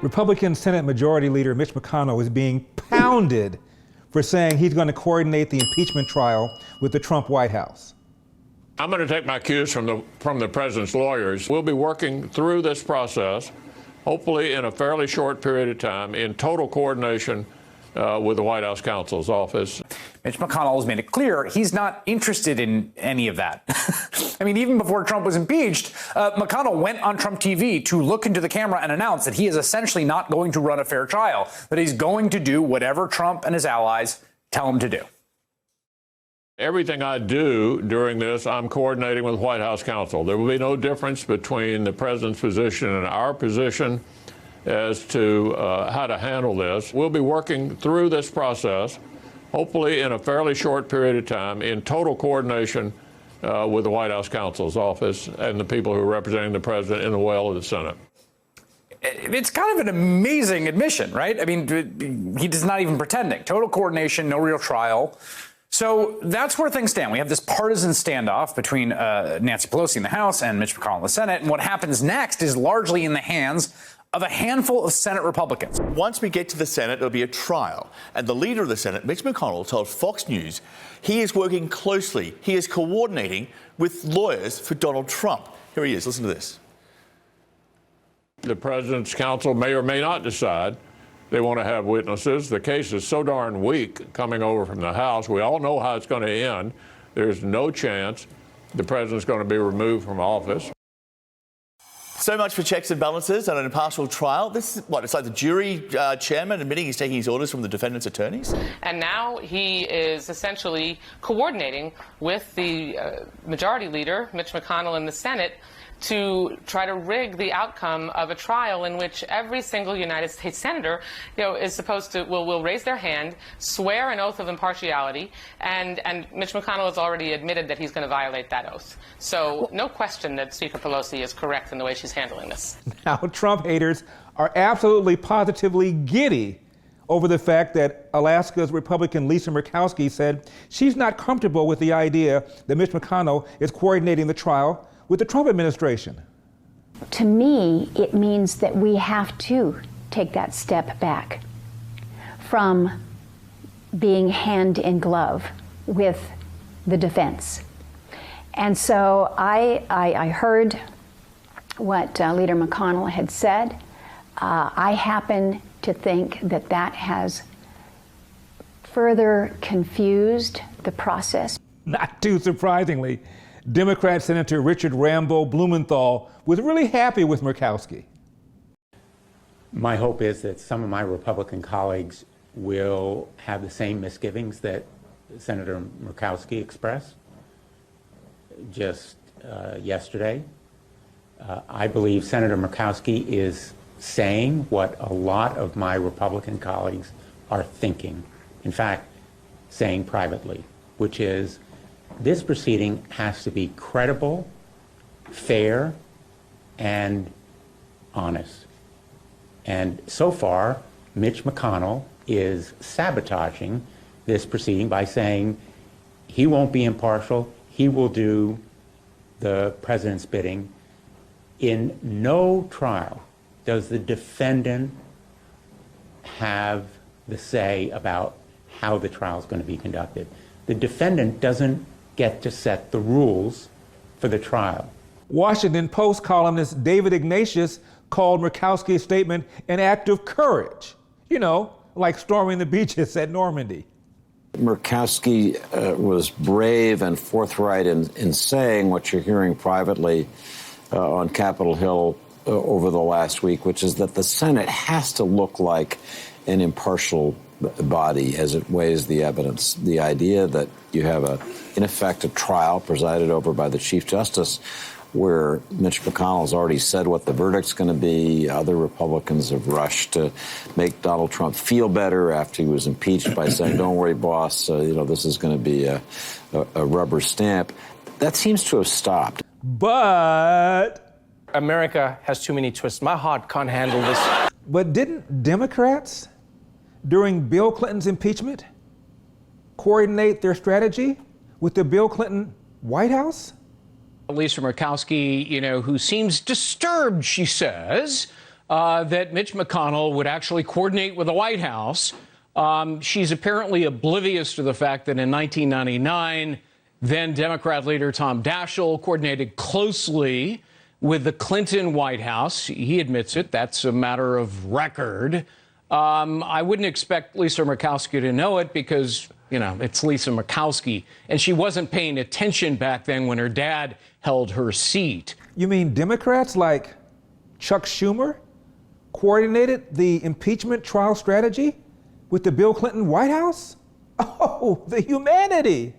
Republican Senate Majority Leader Mitch McConnell is being pounded for saying he's going to coordinate the impeachment trial with the Trump White House. I'm going to take my cues from the president's lawyers. We'll be working through this process, hopefully in a fairly short period of time, in total coordination with the White House counsel's office. Mitch McConnell has made it clear he's not interested in any of that. I mean, even before Trump was impeached, McConnell went on Trump TV to look into the camera and announce that he is essentially not going to run a fair trial, that he's going to do whatever Trump and his allies tell him to do. Everything I do during this, I'm coordinating with White House counsel. There will be no difference between the president's position and our position as to how to handle this. We'll be working through this process, hopefully in a fairly short period of time, in total coordination with the White House counsel's office and the people who are representing the president in the well of the Senate. It's kind of an amazing admission, right? I mean, he's not even pretending. Total coordination, no real trial. So that's where things stand. We have this partisan standoff between Nancy Pelosi in the House and Mitch McConnell in the Senate. And what happens next is largely in the hands of a handful of Senate Republicans. Once we get to the Senate, there'll be a trial. And the leader of the Senate, Mitch McConnell, told Fox News he is working closely. He is coordinating with lawyers for Donald Trump. Here he is. Listen to this. The president's counsel may or may not decide they want to have witnesses. The case is so darn weak coming over from the House. We all know how it's going to end. There's no chance the president's going to be removed from office. So much for checks and balances and an impartial trial. This is what? It's like the jury chairman admitting he's taking his orders from the defendant's attorneys? And now he is essentially coordinating with the Majority Leader, Mitch McConnell, in the Senate to try to rig the outcome of a trial in which every single United States senator, is supposed to will raise their hand, swear an oath of impartiality, and Mitch McConnell has already admitted that he's going to violate that oath. So no question that Speaker Pelosi is correct in the way she's handling this. Now, Trump haters are absolutely positively giddy over the fact that Alaska's Republican Lisa Murkowski said she's not comfortable with the idea that Mitch McConnell is coordinating the trial with the Trump administration. To me, it means that we have to take that step back from being hand in glove with the defense. And so I heard what Leader McConnell had said. I happen to think that that has further confused the process. Not too surprisingly, Democrat Senator Richard Rambo Blumenthal was really happy with Murkowski. My hope is that some of my Republican colleagues will have the same misgivings that Senator Murkowski expressed just yesterday. I believe Senator Murkowski is saying what a lot of my Republican colleagues are thinking, in fact, saying privately, which is this proceeding has to be credible, fair, and honest. And so far, Mitch McConnell is sabotaging this proceeding by saying he won't be impartial, he will do the president's bidding. In no trial does the defendant have the say about how the trial is going to be conducted. The defendant doesn't get to set the rules for the trial. Washington Post columnist David Ignatius called Murkowski's statement an act of courage, like storming the beaches at Normandy. Murkowski was brave and forthright in saying what you're hearing privately on Capitol Hill over the last week, which is that the Senate has to look like an impartial body as it weighs the evidence. The idea that you have in effect, a trial presided over by the Chief Justice where Mitch McConnell has already said what the verdict's going to be. Other Republicans have rushed to make Donald Trump feel better after he was impeached by saying, don't worry, boss, this is going to be a rubber stamp. That seems to have stopped. But America has too many twists. My heart can't handle this. But didn't Democrats, during Bill Clinton's impeachment, coordinate their strategy with the Bill Clinton White House? Lisa Murkowski, who seems disturbed, she says, that Mitch McConnell would actually coordinate with the White House. She's apparently oblivious to the fact that in 1999, then Democrat leader Tom Daschle coordinated closely with the Clinton White House. He admits it. That's a matter of record. I wouldn't expect Lisa Murkowski to know it because, you know, it's Lisa Murkowski. And she wasn't paying attention back then when her dad held her seat. You mean Democrats like Chuck Schumer coordinated the impeachment trial strategy with the Bill Clinton White House? Oh, the humanity.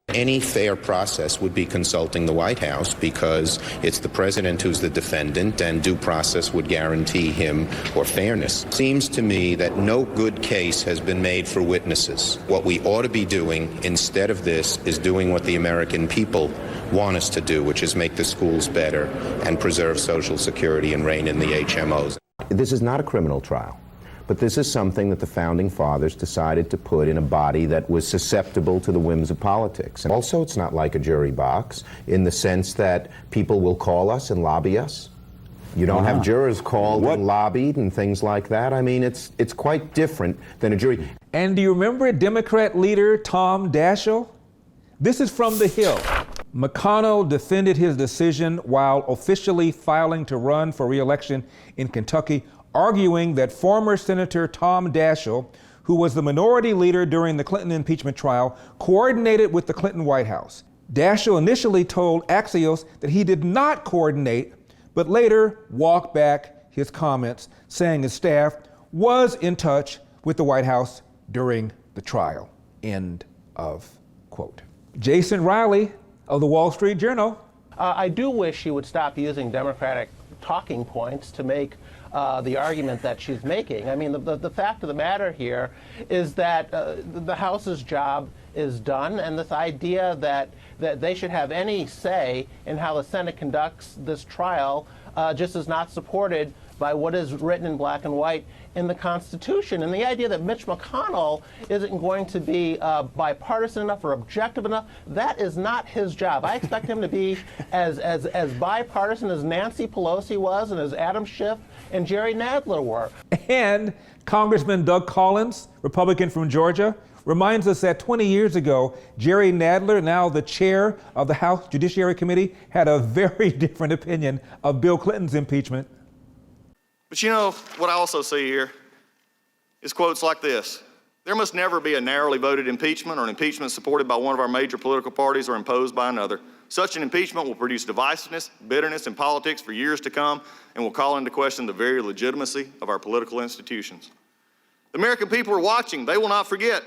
Any fair process would be consulting the White House because it's the president who's the defendant, and due process would guarantee him or fairness. Seems to me that no good case has been made for witnesses. What we ought to be doing instead of this is doing what the American people want us to do, which is make the schools better and preserve Social Security and rein in the HMOs. This is not a criminal trial. But this is something that the Founding Fathers decided to put in a body that was susceptible to the whims of politics. And also, it's not like a jury box in the sense that people will call us and lobby us. You don't have jurors called and lobbied and things like that. I mean, it's quite different than a jury. And do you remember Democrat leader Tom Daschle? This is from The Hill. McConnell defended his decision while officially filing to run for re-election in Kentucky, arguing that former Senator Tom Daschle, who was the minority leader during the Clinton impeachment trial, coordinated with the Clinton White House. Daschle initially told Axios that he did not coordinate, but later walked back his comments, saying his staff was in touch with the White House during the trial. End of quote. Jason Riley of the Wall Street Journal. I do wish she would stop using Democratic talking points to make the argument that she's making. I mean, the fact of the matter here is that the House's job is done, and this idea that they should have any say in how the Senate conducts this trial just is not supported by what is written in black and white in the Constitution. And the idea that Mitch McConnell isn't going to be bipartisan enough or objective enough, that is not his job. I expect him to be as bipartisan as Nancy Pelosi was and as Adam Schiff and Jerry Nadler were. And Congressman Doug Collins, Republican from Georgia, reminds us that 20 years ago, Jerry Nadler, now the chair of the House Judiciary Committee, had a very different opinion of Bill Clinton's impeachment. But you know, what I also see here is quotes like this. There must never be a narrowly voted impeachment or an impeachment supported by one of our major political parties or imposed by another. Such an impeachment will produce divisiveness, bitterness in politics for years to come and will call into question the very legitimacy of our political institutions. The American people are watching. They will not forget.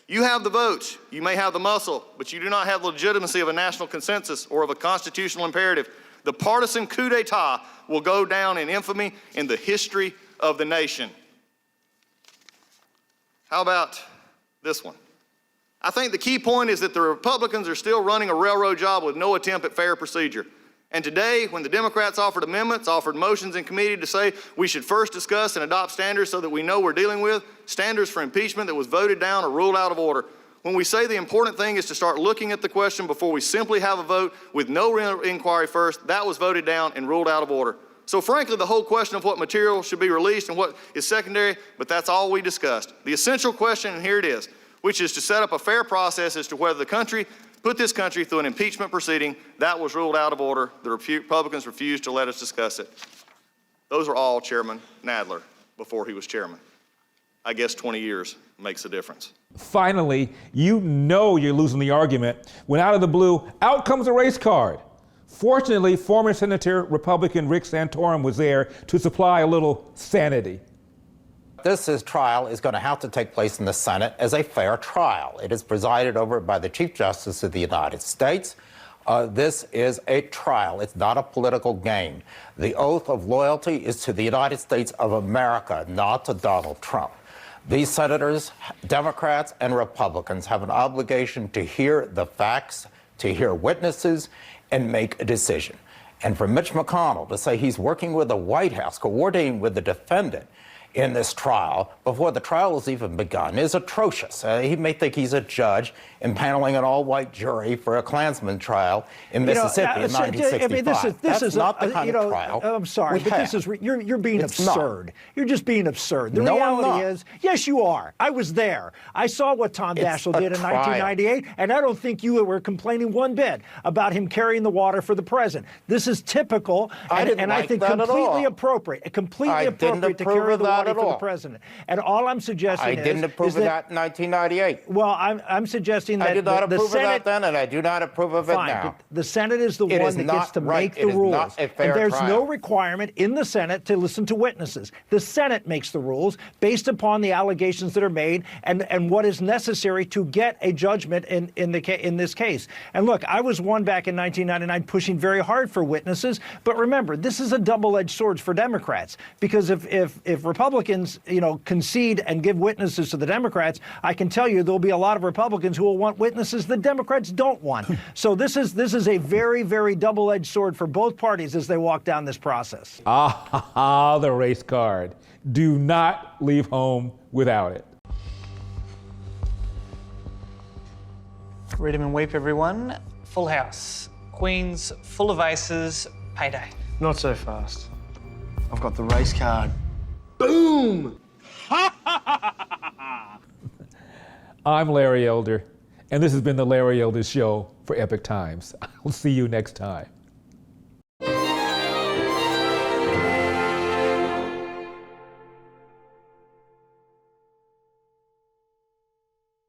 You have the votes. You may have the muscle, but you do not have the legitimacy of a national consensus or of a constitutional imperative. The partisan coup d'etat will go down in infamy in the history of the nation. How about this one? I think the key point is that the Republicans are still running a railroad job with no attempt at fair procedure. And today, when the Democrats offered amendments, offered motions in committee to say we should first discuss and adopt standards so that we know we're dealing with, standards for impeachment that was voted down or ruled out of order. When we say the important thing is to start looking at the question before we simply have a vote with no real inquiry first, that was voted down and ruled out of order. So frankly, the whole question of what material should be released and what is secondary, but that's all we discussed. The essential question, and here it is, which is to set up a fair process as to whether the country, put this country through an impeachment proceeding, that was ruled out of order. The Republicans refused to let us discuss it. Those are all Chairman Nadler before he was chairman. I guess 20 years makes a difference. Finally, you know you're losing the argument when out of the blue, out comes a race card. Fortunately, former Senator Republican Rick Santorum was there to supply a little sanity. This trial is going to have to take place in the Senate as a fair trial. It is presided over by the Chief Justice of the United States. This is a trial. It's not a political game. The oath of loyalty is to the United States of America, not to Donald Trump. These senators, Democrats and Republicans, have an obligation to hear the facts, to hear witnesses, and make a decision. And for Mitch McConnell to say he's working with the White House, coordinating with the defendant, in this trial before the trial has even begun is atrocious. He may think he's a judge impaneling an all-white jury for a Klansman trial in Mississippi in 1965. I mean, this is not the kind of trial. I'm sorry, but this is you're being absurd. You're just being absurd. The reality is, yes, you are. I was there. I saw what Tom Daschle did in 1998, and I don't think you were complaining one bit about him carrying the water for the president. This is typical, and I think completely appropriate. Completely appropriate to carry the water for the president. And all I'm suggesting is... I didn't approve of that in 1998. Well, I'm suggesting that I did not approve Senate, of that then, and I do not approve of it now. The Senate is the one that gets to make the rules. And there's no requirement in the Senate to listen to witnesses. The Senate makes the rules based upon the allegations that are made and what is necessary to get a judgment in this case. And look, I was one back in 1999 pushing very hard for witnesses, but remember, this is a double-edged sword for Democrats, because if Republicans, concede and give witnesses to the Democrats, I can tell you there'll be a lot of Republicans who will want witnesses the Democrats don't want. So this is a very, very double-edged sword for both parties as they walk down this process. The race card. Do not leave home without it. Read 'em and weep, everyone. Full house. Queens, full of aces, payday. Not so fast. I've got the race card. Boom! I'm Larry Elder, and this has been the Larry Elder Show for Epic Times. I'll see you next time.